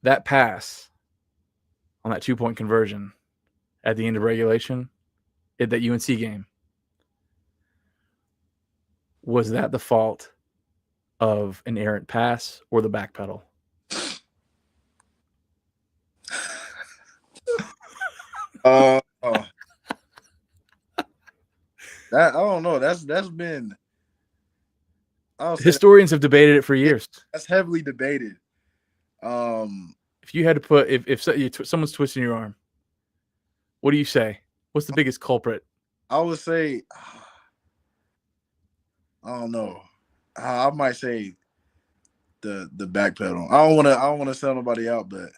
That pass on that 2-point conversion at the end of regulation at that UNC game, was that the fault of an errant pass or the back pedal? That I don't know. That's been. Historians have debated it for years. That's heavily debated. If you had to put, if someone's twisting your arm, what do you say? What's the biggest culprit? I would say, I don't know. I might say the back pedal. I don't want to sell nobody out, but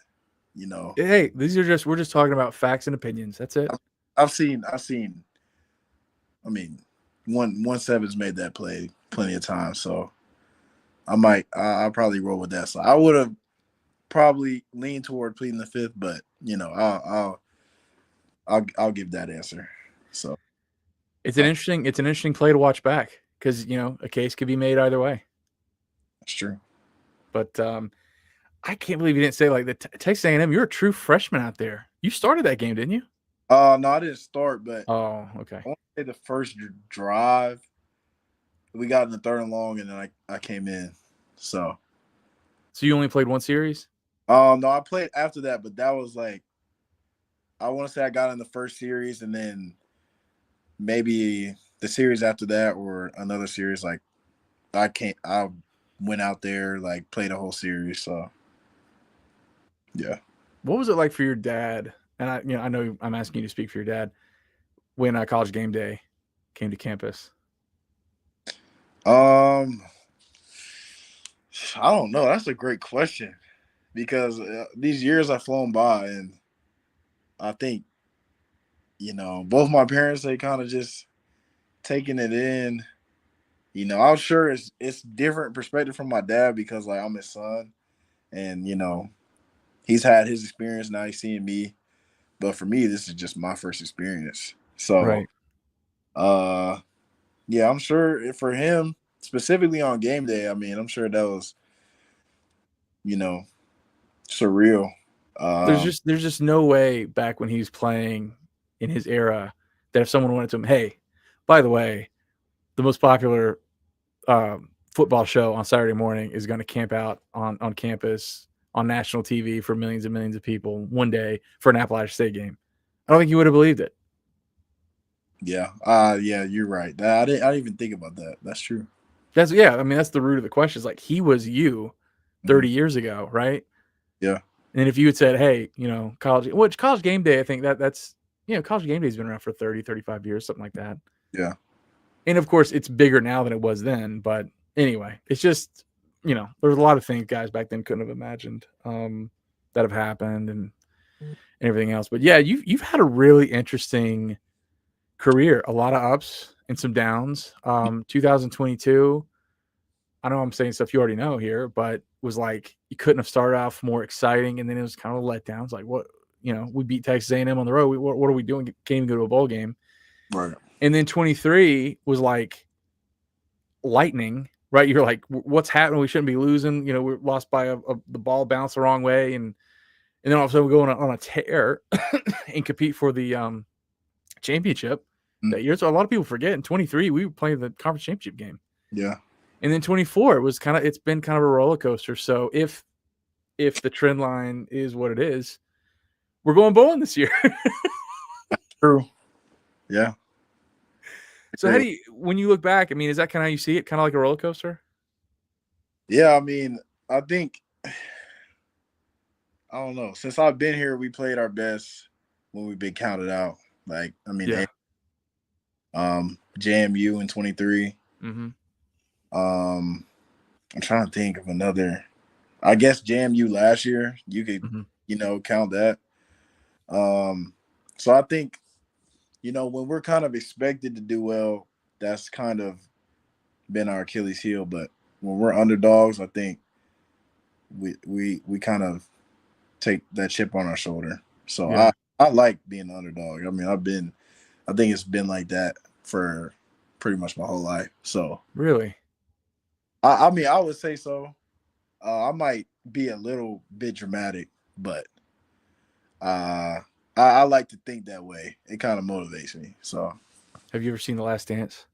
hey, we're just talking about facts and opinions. That's it. I've seen. I mean, 1-7's made that play plenty of times, so I'll probably roll with that. So I would have probably leaned toward pleading the fifth, but I'll give that answer. So it's an interesting play to watch back because a case could be made either way. That's true. But I can't believe you didn't say like the Texas A&M. You're a true freshman out there. You started that game, didn't you? No, I didn't start, but okay. I want to say the first drive we got in the 3rd and long, and then I came in. So you only played one series? No, I played after that, but that was like I want to say I got in the first series, and then maybe the series after that or another series. Like I went out there, like played a whole series. So yeah. What was it like for your dad? And I know I'm asking you to speak for your dad when College Game Day came to campus. I don't know. That's a great question because these years have flown by, and I think both my parents, they kind of just taking it in. I'm sure it's different perspective from my dad because like I'm his son, and he's had his experience, now he's seeing me. But for me, this is just my first experience. So, right. Yeah, I'm sure for him, specifically on game day, I mean, I'm sure that was, surreal. There's just no way back when he was playing in his era that if someone went to him, hey, by the way, the most popular football show on Saturday morning is going to camp out on campus on national TV for millions and millions of people one day for an Appalachian State game. I don't think you would have believed it. Yeah. Yeah, you're right. I didn't even think about that. That's true. That's the root of the question. Is like he was you 30 years ago, right? Yeah. And if you had said, hey, college game day, I think that's college game day has been around for 30, 35 years, something like that. Yeah. And of course it's bigger now than it was then. But anyway, it's just, there's a lot of things guys back then couldn't have imagined that have happened and everything else. But yeah, you've had a really interesting career, a lot of ups and some downs. 2022, I know I'm saying stuff you already know here, but was like you couldn't have started off more exciting, and then it was kind of a letdown. It's like, what, we beat Texas A&M on the road. What are we doing? Can't even go to a bowl game. Right. And then 23 was like lightning, right? You're like, what's happening? We shouldn't be losing. You know, we're lost by the ball bounced the wrong way, and then all of a sudden we go on a tear and compete for the championship that year. So a lot of people forget in 23 we were playing the conference championship game. Yeah. And then 24 was it's been kind of a roller coaster. So if the trend line is what it is, we're going bowling this year. True. Yeah. So how do you, when you look back, I mean, is that kind of how you see it? Kind of like a roller coaster? Yeah, I mean, I think, I don't know. Since I've been here, we played our best when we've been counted out. Like, I mean, Yeah. JMU in 23. Mm-hmm. I'm trying to think of another. I guess JMU last year. You could, count that. So I think, when we're kind of expected to do well, that's kind of been our Achilles heel. But when we're underdogs, I think we kind of take that chip on our shoulder. So Yeah. I like being an underdog. I mean, I think it's been like that for pretty much my whole life. So really, I mean, I would say so. I might be a little bit dramatic, but I like to think that way. It kind of motivates me. So, have you ever seen The Last Dance?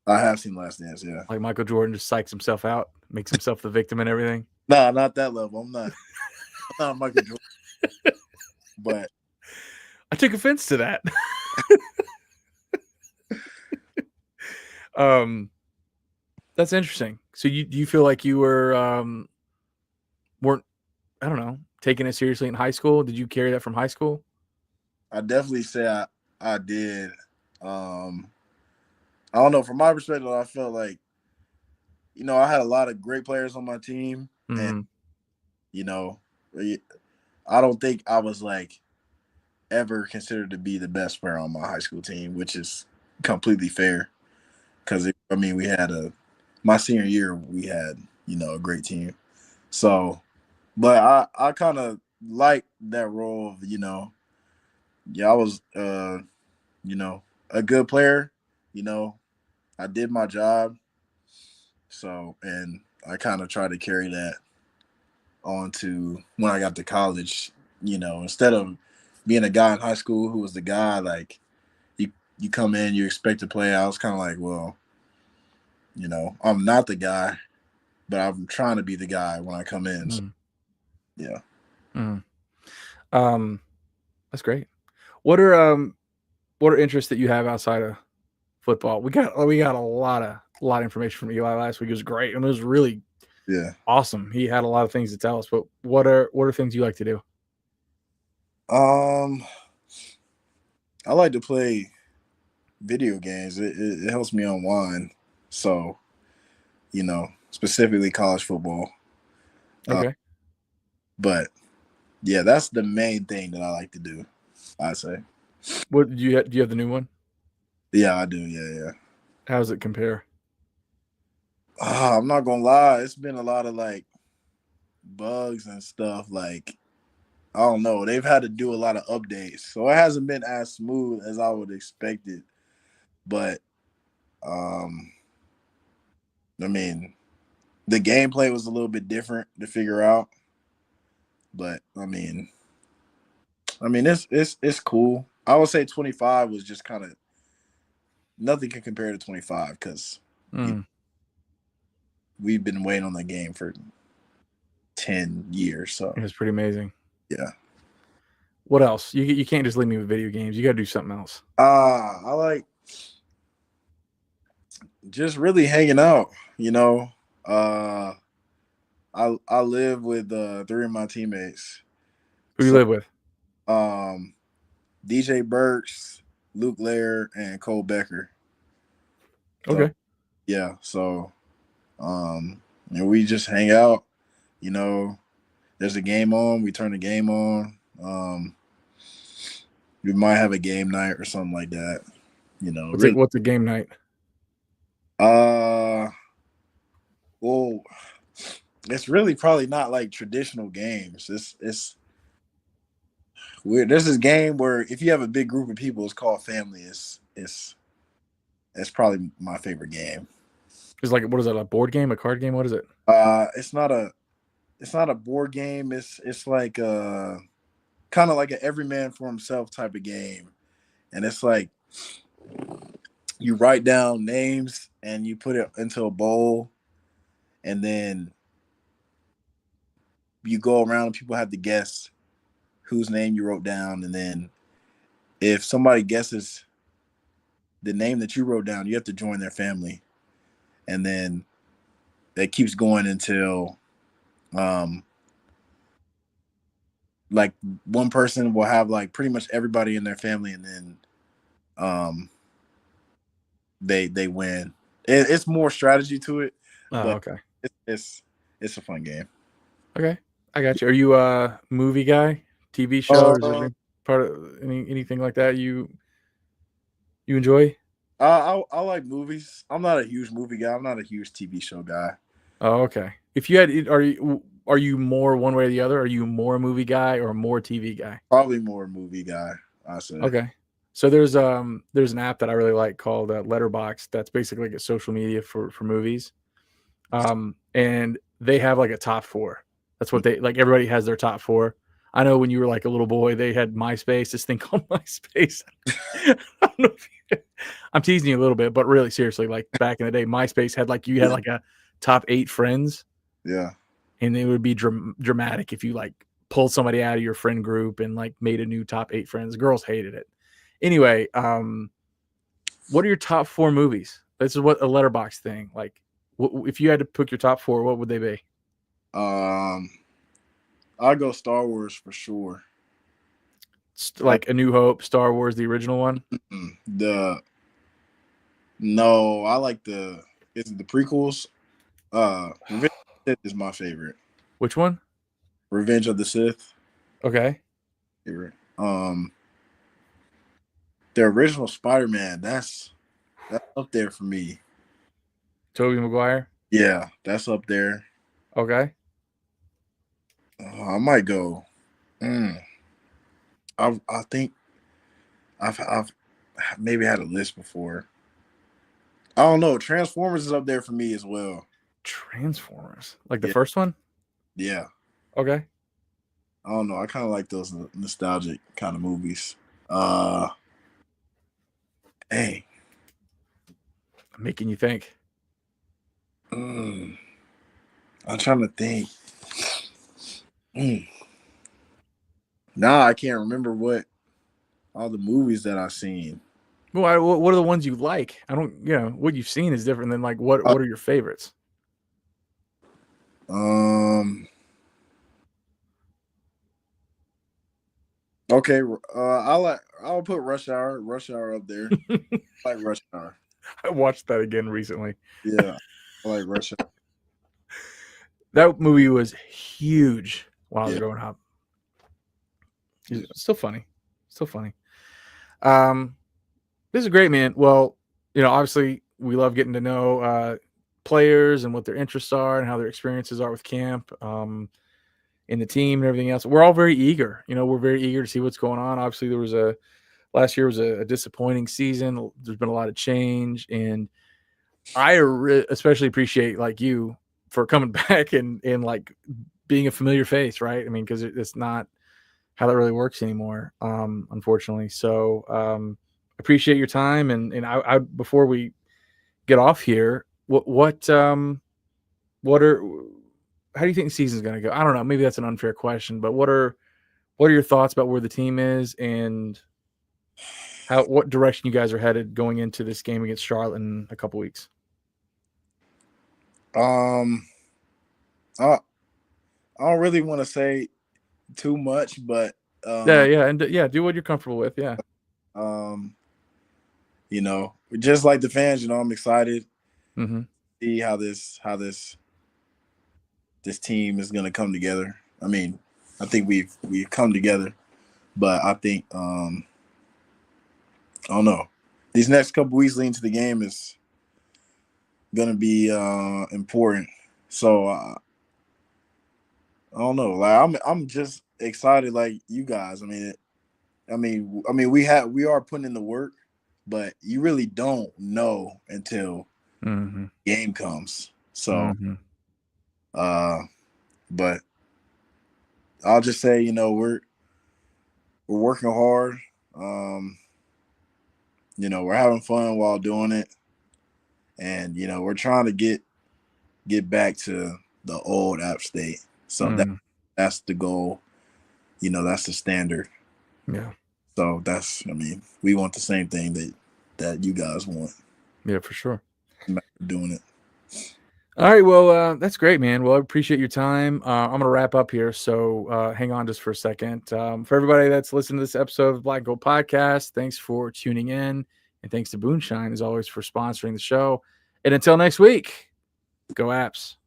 I have seen Last Dance. Yeah, like Michael Jordan just psychs himself out, makes himself the victim and everything. Nah, not that level. I'm not Michael Jordan. But I took offense to that. That's interesting. So do you feel like you were weren't, I don't know, taking it seriously in high school? Did you carry that from high school? I definitely say I did. I don't know. From my perspective, I felt like, I had a lot of great players on my team, and I don't think I was like ever considered to be the best player on my high school team, which is completely fair. Because we had my senior year, we had a great team. So, but I kind of like that role of I was a good player. I did my job. So, and I kind of tried to carry that on to when I got to college. Instead of being a guy in high school who was the guy, like you come in, you expect to play. I was kind of like, well, I'm not the guy, but I'm trying to be the guy when I come in. So, yeah. That's great. What are interests that you have outside of football? We got a lot of information from Eli last week. It was great, and it was really awesome. He had a lot of things to tell us. But what are things you like to do? I like to play video games. It helps me unwind. So, specifically college football. Okay. But yeah, that's the main thing that I like to do, I say. What do you have the new one? Yeah, I do. Yeah. How does it compare? I'm not gonna lie, it's been a lot of like bugs and stuff. Like, I don't know, they've had to do a lot of updates, so it hasn't been as smooth as I would expect it. But I mean, the gameplay was a little bit different to figure out. But I mean, it's cool. I would say 25 was just kind of nothing can compare to 25 because we've been waiting on the game for 10 years. So it's pretty amazing. Yeah. What else? You can't just leave me with video games. You got to do something else. I like just really hanging out. I live with 3 of my teammates. Who you live with? DJ Burks, Luke Lair, and Cole Becker. Okay. So, yeah. So, we just hang out. There's a game on, we turn the game on. We might have a game night or something like that. What's a game night? Well, it's really probably not like traditional games. It's weird. There's this game where if you have a big group of people, it's called family. It's It's probably my favorite game. It's like, what is it? A board game, a card game? What is it? It's not a board game. It's like kind of like an every man for himself type of game, and it's like you write down names and you put it into a bowl, and then you go around and people have to guess whose name you wrote down, and then if somebody guesses the name that you wrote down, you have to join their family, and then it keeps going until um like one person will have like pretty much everybody in their family, and then um they win. It's more strategy to it, Oh, but okay. it's a fun game. Okay. I got you. Are you a movie guy, TV shows, Uh, part of anything like that you enjoy? I like movies. I'm not a huge movie guy. I'm not a huge TV show guy. Oh, okay. If you had, are you more one way or the other? Are you more a movie guy or more TV guy? Probably more movie guy, I say. Okay. So there's an app that I really like called Letterbox. That's basically like a social media for movies. And they have like a top four. That's what they like. Everybody has their top four. I know when you were like a little boy, they had MySpace, this thing called MySpace. I don't know if I'm teasing you a little bit, but really seriously, like back in the day, MySpace had like you had like a top 8 friends, Yeah. and it would be dramatic if you like pulled somebody out of your friend group and like made a new top 8 friends. Girls hated it. Anyway, what are your top 4 movies? This is what a letterbox thing. Like, if you had to pick your top 4, what would they be? I'll go Star Wars for sure. Like A New Hope, Star Wars, the original one. The No, I like the is it the prequels? Revenge of the Sith is my favorite. Which one? Revenge of the Sith. Okay. Favorite. The original Spider-Man, that's up there for me. Tobey Maguire. Yeah, that's up there. Okay. I might go. I think I've maybe had a list before. I don't know. Transformers is up there for me as well. Transformers, like the Yeah. first one. Yeah. Okay. I don't know. I kind of like those nostalgic kind of movies. Dang. Making you think. I'm trying to think. Nah, I can't remember what all the movies that I've seen. Well, what are the ones you like? I don't, what you've seen is different than like what are your favorites? Okay, I'll put Rush Hour up there. I like Rush Hour. I watched that again recently. Yeah, I like Rush Hour. That movie was huge when I was Yeah. growing up. It's still funny. This is great, man. Well, obviously we love getting to know players and what their interests are and how their experiences are with camp, in the team and everything else. We're all very eager. We're very eager to see what's going on. Obviously, last year was a disappointing season. There's been a lot of change, and I especially appreciate like you for coming back and like being a familiar face, right? I mean, because it's not how that really works anymore, unfortunately. So appreciate your time, and I before we get off here, how do you think the season's going to go? I don't know. Maybe that's an unfair question, but what are your thoughts about where the team is and what direction you guys are headed going into this game against Charlotte in a couple weeks? I don't really want to say too much, but yeah, do what you're comfortable with. Yeah. Just like the fans, I'm excited Mm-hmm. to see how this team is gonna come together. I mean, I think we've come together, but I think I don't know. These next couple weeks leading to the game is gonna be important. So I don't know. Like I'm just excited, like you guys. I mean, we are putting in the work. but you really don't know until game comes. So, but I'll just say, we're working hard. We're having fun while doing it, and we're trying to get back to the old App State. So that's the goal. That's the standard. Yeah. So we want the same thing that you guys want. Yeah, for sure. Doing it. All right. Well, that's great, man. Well, I appreciate your time. I'm going to wrap up here. So hang on just for a second. For everybody that's listening to this episode of the Black and Gold Podcast, thanks for tuning in. And thanks to Boonshine, as always, for sponsoring the show. And until next week, go Apps.